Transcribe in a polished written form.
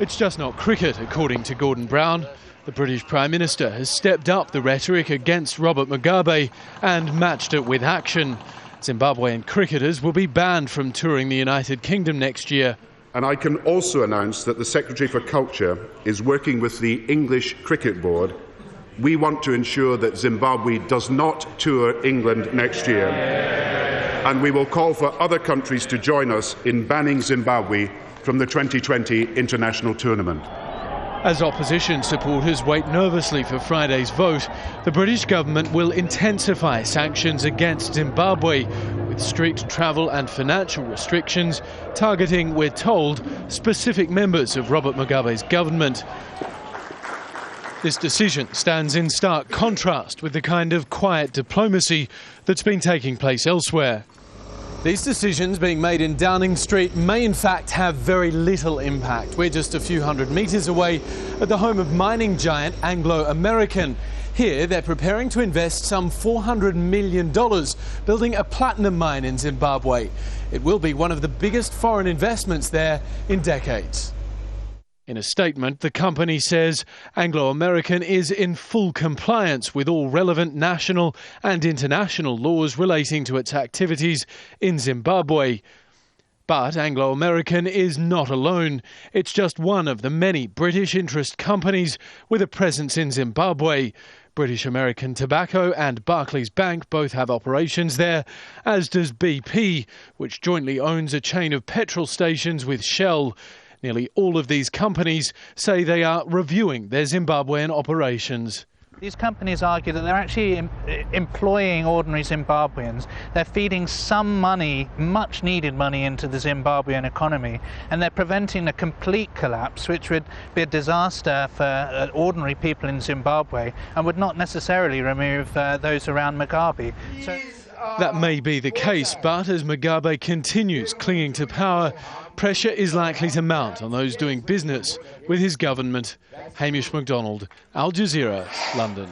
It's just not cricket, according to Gordon Brown. The British Prime Minister has stepped up the rhetoric against Robert Mugabe and matched it with action. Zimbabwean cricketers will be banned from touring the United Kingdom next year. And I can also announce that the Secretary for Culture is working with the English Cricket Board. We want to ensure that Zimbabwe does not tour England next year. And we will call for other countries to join us in banning Zimbabwe from the 2020 international tournament. As opposition supporters wait nervously for Friday's vote, the British government will intensify sanctions against Zimbabwe, with strict travel and financial restrictions targeting, we're told, specific members of Robert Mugabe's government. This decision stands in stark contrast with the kind of quiet diplomacy that's been taking place elsewhere. These decisions being made in Downing Street may in fact have very little impact. We're just a few hundred metres away at the home of mining giant Anglo-American. Here they're preparing to invest some $400 million building a platinum mine in Zimbabwe. It will be one of the biggest foreign investments there in decades. In a statement, the company says Anglo-American is in full compliance with all relevant national and international laws relating to its activities in Zimbabwe. But Anglo-American is not alone. It's just one of the many British interest companies with a presence in Zimbabwe. British American Tobacco and Barclays Bank both have operations there, as does BP, which jointly owns a chain of petrol stations with Shell. Nearly all of these companies say they are reviewing their Zimbabwean operations. These companies argue that they're actually employing ordinary Zimbabweans. They're feeding some money, much needed money, into the Zimbabwean economy, and they're preventing a complete collapse, which would be a disaster for ordinary people in Zimbabwe and would not necessarily remove those around Mugabe. That may be the case, but as Mugabe continues clinging to power, pressure is likely to mount on those doing business with his government. Hamish MacDonald, Al Jazeera, London.